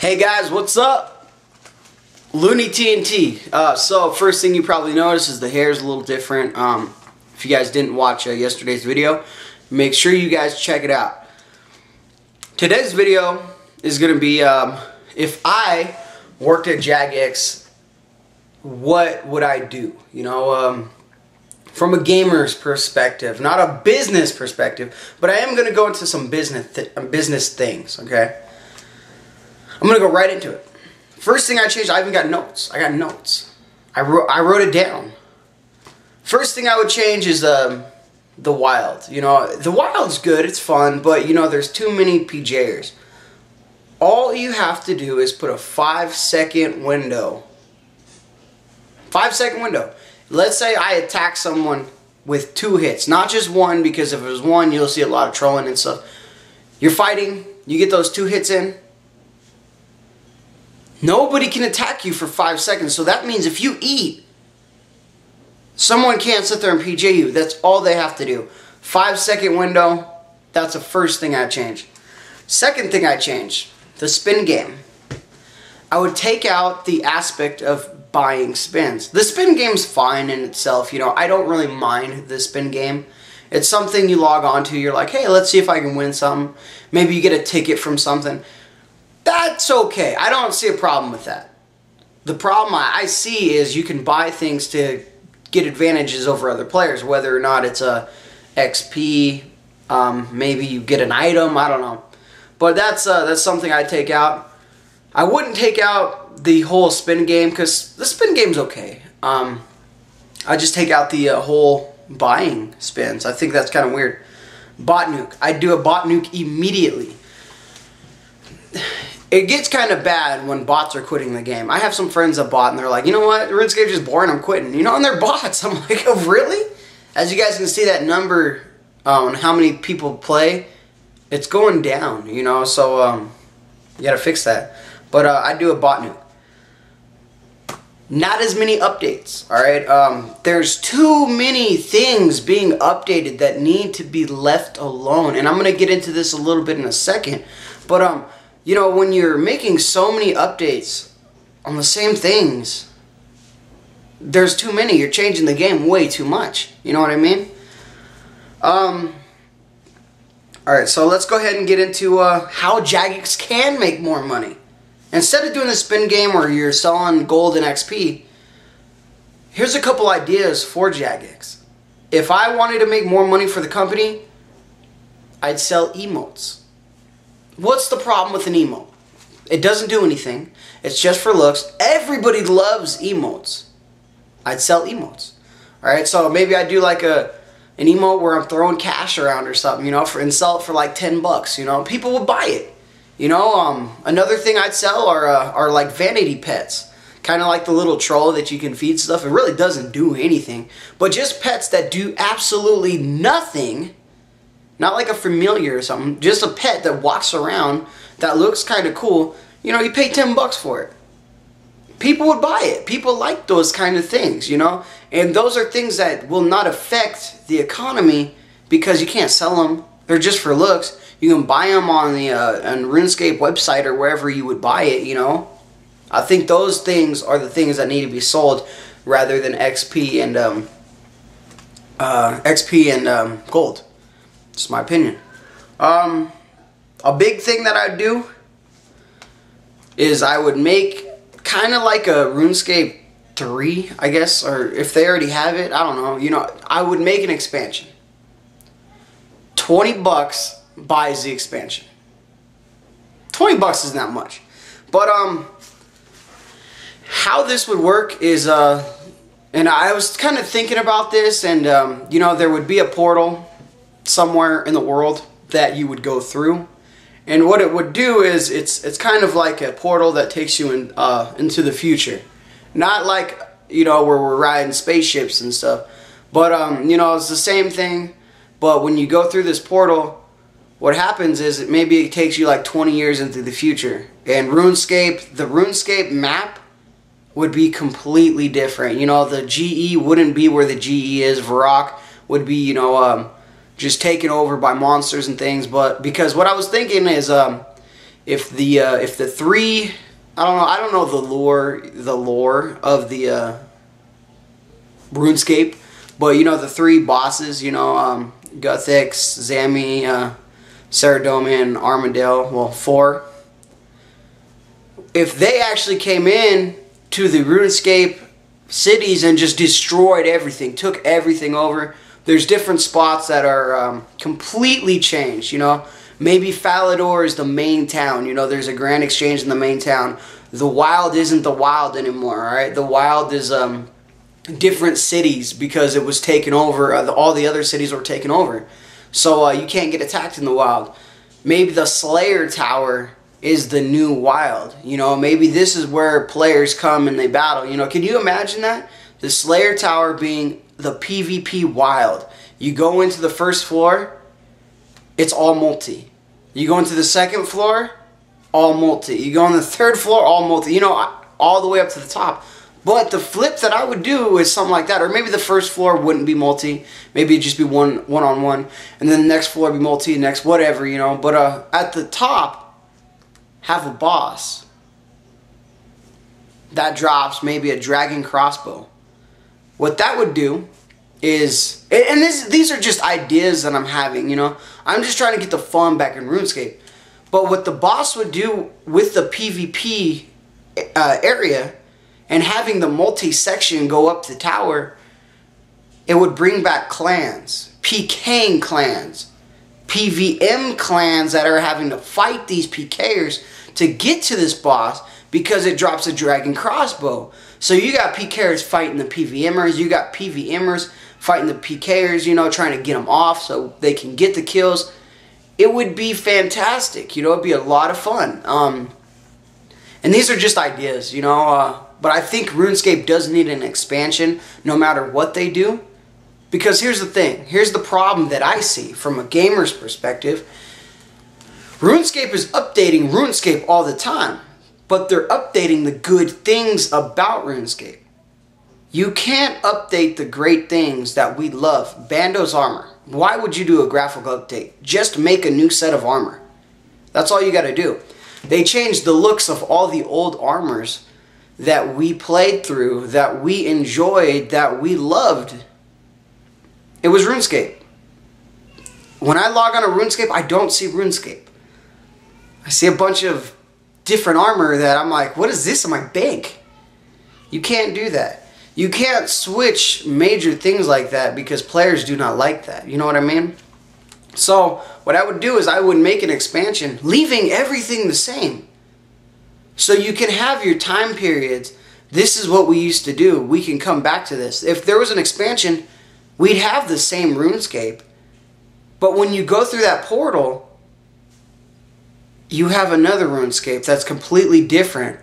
Hey guys, what's up? Looney TNT. So first thing you probably noticed is the hair is a little different. If you guys didn't watch yesterday's video, make sure you guys check it out. Today's video is going to be if I worked at jagex, what would I do? You know, from a gamer's perspective, not a business perspective, but I am going to go into some business things, okay? I'm going to go right into it. First thing I changed, I even got notes. I got notes. I wrote it down. First thing I would change is the wild. You know, the wild's good, it's fun, but you know, there's too many PJers. All you have to do is put a 5-second window. 5-second window. Let's say I attack someone with 2 hits, not just one, because if it was one, you'll see a lot of trolling and stuff. You're fighting, you get those 2 hits in, nobody can attack you for 5 seconds. So that means if you eat, someone can't sit there and PJ you. That's all they have to do. 5-second window, that's the first thing I change. Second thing I change, the spin game. I would take out the aspect of buying spins. The spin game's fine in itself, you know, I don't really mind the spin game. It's something you log on to, you're like, hey, let's see if I can win something. Maybe you get a ticket from something. That's okay. I don't see a problem with that. The problem I see is you can buy things to get advantages over other players, whether or not it's a XP, maybe you get an item, I don't know. But that's something I'd take out. I wouldn't take out the whole spin game because the spin game's okay. I just take out the whole buying spins. I think that's kind of weird. Bot nuke. I'd do a bot nuke immediately. It gets kind of bad when bots are quitting the game. I have some friends that bot and they're like, you know what, Runescape is boring, I'm quitting. You know, and they're bots. I'm like, oh, really? As you guys can see, that number on how many people play, it's going down, you know, so you gotta fix that. But I do a bot nuke. Not as many updates, alright? There's too many things being updated that need to be left alone. And I'm gonna get into this a little bit in a second. But you know, when you're making so many updates on the same things, there's too many. You're changing the game way too much. You know what I mean? Alright, so let's go ahead and get into how jagex can make more money. Instead of doing the spin game where you're selling gold and XP, here's a couple ideas for jagex. If I wanted to make more money for the company, I'd sell emotes. What's the problem with an emote? It doesn't do anything. It's just for looks. Everybody loves emotes. I'd sell emotes. Alright, so maybe I do like an emote where I'm throwing cash around or something, you know, and sell it for like 10 bucks, you know. People would buy it. You know, another thing I'd sell are like vanity pets. Kind of like the little troll that you can feed stuff. It really doesn't do anything. But just pets that do absolutely nothing. Not like a familiar or something, just a pet that walks around that looks kind of cool. You know, you pay 10 bucks for it. People would buy it. People like those kind of things, you know. And those are things that will not affect the economy because you can't sell them. They're just for looks. You can buy them on the on Runescape website or wherever you would buy it, you know. I think those things are the things that need to be sold rather than XP and gold. It's my opinion. A big thing that I'd do is I would make kind of like a RuneScape 3, I guess, or if they already have it, I don't know. You know, I would make an expansion. 20 bucks buys the expansion. 20 bucks isn't that much. But how this would work is and I was kind of thinking about this, and you know, there would be a portal somewhere in the world that you would go through, and what it would do is it's kind of like a portal that takes you into the future. Not like, you know, where we're riding spaceships and stuff, but you know, it's the same thing. But when you go through this portal, what happens is maybe it takes you like 20 years into the future, and RuneScape, the RuneScape map would be completely different. You know, the GE wouldn't be where the GE is. Varrock would be, you know, just taken over by monsters and things. But because what I was thinking is if the three, I don't know the lore of the RuneScape, but you know the three bosses, you know, Guthix, Zami, Saradomin, and Armadale, well, 4. If they actually came in to the RuneScape cities and just destroyed everything, took everything over, there's different spots that are completely changed, you know. Maybe Falador is the main town, you know, there's a grand exchange in the main town. The wild isn't the wild anymore, alright? The wild is different cities because it was taken over, all the other cities were taken over. So you can't get attacked in the wild. Maybe the Slayer Tower is the new wild, you know. Maybe this is where players come and they battle, you know. Can you imagine that? The Slayer Tower being the PvP wild. You go into the first floor, it's all multi. You go into the second floor, all multi. You go on the third floor, all multi. You know, all the way up to the top. But the flip that I would do is something like that. Or maybe the first floor wouldn't be multi. Maybe it'd just be one-on-one. And then the next floor would be multi, next whatever, you know. But at the top, have a boss. That drops maybe a dragon crossbow. What that would do is, and these are just ideas that I'm having, you know. I'm just trying to get the fun back in RuneScape. But what the boss would do with the PvP area and having the multi-section go up the tower, it would bring back clans, PKing clans, PVM clans that are having to fight these PKers to get to this boss because it drops a dragon crossbow. So you got PKers fighting the PVMers, you got PVMers fighting the PKers, you know, trying to get them off so they can get the kills. It would be fantastic, you know, it'd be a lot of fun. And these are just ideas, you know, but I think RuneScape does need an expansion no matter what they do. Because here's the thing, here's the problem that I see from a gamer's perspective. RuneScape is updating RuneScape all the time, but they're updating the good things about RuneScape. You can't update the great things that we love. Bando's armor. Why would you do a graphical update? Just make a new set of armor. That's all you gotta do. They changed the looks of all the old armors that we played through, that we enjoyed, that we loved. It was RuneScape. When I log on to RuneScape, I don't see RuneScape. I see a bunch of different armor that I'm like, what is this in my bank? You can't do that. You can't switch major things like that because players do not like that. You know what I mean? So what I would do is I would make an expansion, leaving everything the same. So you can have your time periods. This is what we used to do. We can come back to this. If there was an expansion, we'd have the same RuneScape. But when you go through that portal, you have another RuneScape that's completely different.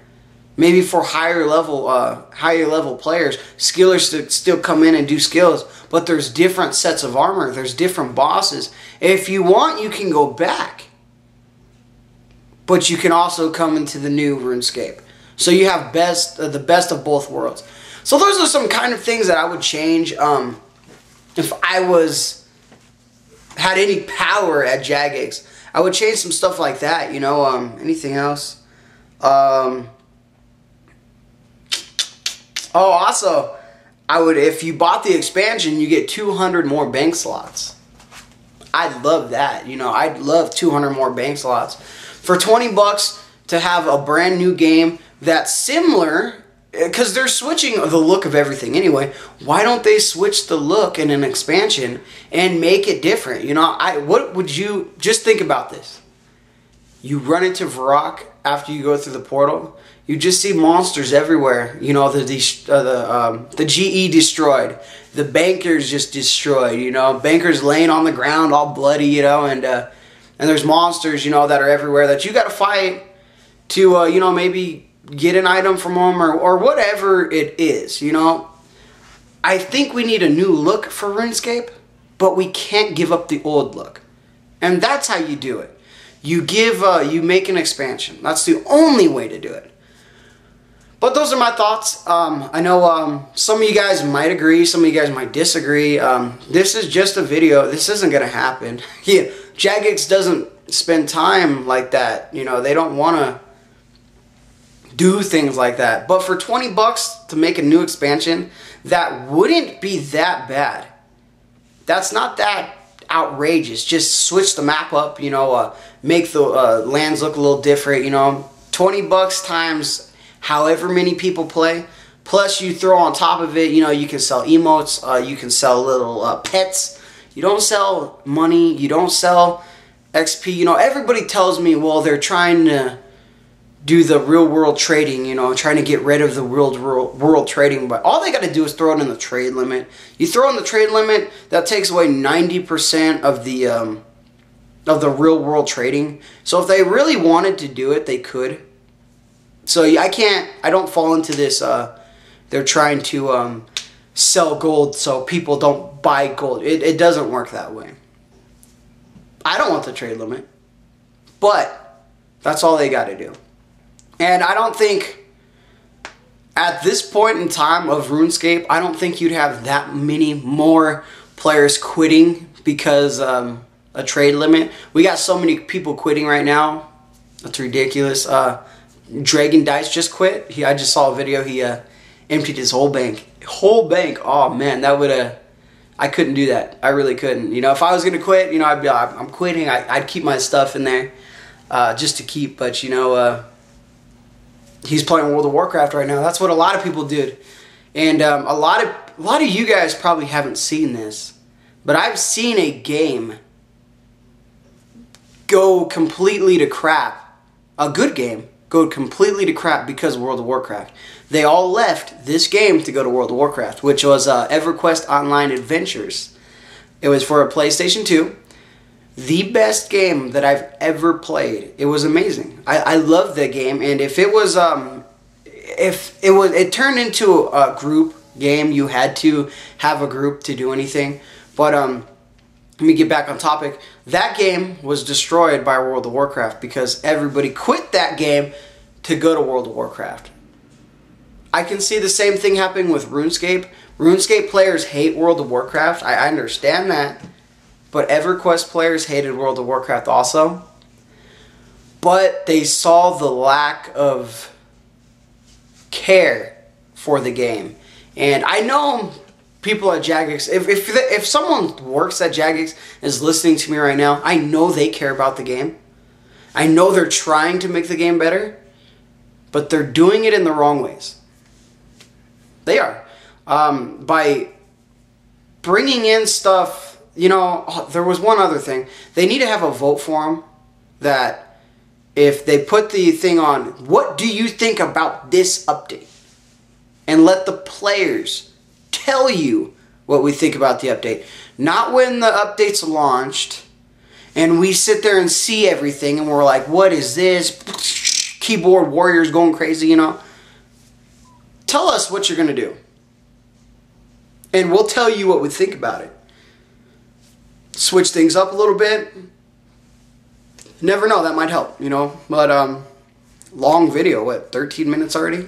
Maybe for higher level players, skillers still come in and do skills, but there's different sets of armor, there's different bosses. If you want, you can go back. But you can also come into the new RuneScape. So you have the best of both worlds. So those are some kind of things that I would change if I had any power at jagex. I would change some stuff like that, you know. Anything else? Oh, also, I would, if you bought the expansion, you get 200 more bank slots. I'd love that, you know. I'd love 200 more bank slots. For 20 bucks to have a brand new game that's similar, because they're switching the look of everything anyway. Why don't they switch the look in an expansion and make it different? You know, what would you, just think about this. You run into Varrock after you go through the portal. You just see monsters everywhere. You know, the GE destroyed. The bankers just destroyed, you know. Bankers laying on the ground all bloody, you know. And there's monsters, you know, that are everywhere that you got to fight to, you know, maybe get an item from them or whatever it is, you know. I think we need a new look for RuneScape, but we can't give up the old look. And that's how you do it. You make an expansion. That's the only way to do it. But those are my thoughts. I know some of you guys might agree, some of you guys might disagree. This is just a video. This isn't going to happen. Yeah, jagex doesn't spend time like that. You know, they don't want to do things like that. But for 20 bucks to make a new expansion, that wouldn't be that bad. That's not that outrageous. Just switch the map up, you know, make the lands look a little different, you know. 20 bucks times however many people play. Plus you throw on top of it, you know, you can sell emotes, you can sell little pets. You don't sell money, you don't sell XP. You know, everybody tells me, well, they're trying to do the real world trading, you know, trying to get rid of the world trading, but all they got to do is throw it in the trade limit. You throw in the trade limit, that takes away 90% of the real world trading. So if they really wanted to do it, they could. So I don't fall into this, they're trying to sell gold so people don't buy gold. It doesn't work that way. I don't want the trade limit, but that's all they got to do. And I don't think, at this point in time of RuneScape, I don't think you'd have that many more players quitting because a trade limit. We got so many people quitting right now. That's ridiculous. Dragon Dice just quit. I just saw a video. He emptied his whole bank. Oh man, that would I couldn't do that. I really couldn't. You know, if I was gonna quit, you know, I'd be like, I'm quitting. I'd keep my stuff in there just to keep. But you know, he's playing World of Warcraft right now. That's what a lot of people did, and a lot of you guys probably haven't seen this, but I've seen a game go completely to crap. A good game go completely to crap because of World of Warcraft. They all left this game to go to World of Warcraft, which was EverQuest Online Adventures. It was for a PlayStation 2. The best game that I've ever played. It was amazing. I loved that game, and if it was it turned into a group game. You had to have a group to do anything. But let me get back on topic. That game was destroyed by World of Warcraft because everybody quit that game to go to World of Warcraft. I can see the same thing happening with RuneScape. RuneScape players hate World of Warcraft. I understand that. But EverQuest players hated World of Warcraft also. But they saw the lack of care for the game. And I know people at jagex, if someone works at jagex is listening to me right now, I know they care about the game. I know they're trying to make the game better. But they're doing it in the wrong ways. They are. By bringing in stuff, you know, there was one other thing. They need to have a vote for them that if they put the thing on, what do you think about this update? And let the players tell you what we think about the update. Not when the update's launched and we sit there and see everything and we're like, what is this? Keyboard warriors going crazy, you know. Tell us what you're going to do. And we'll tell you what we think about it. Switch things up a little bit. Never know, that might help, you know. But long video, what, 13 minutes already?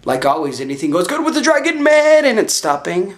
Like always, anything goes good with the Dragon Man, and it's stopping.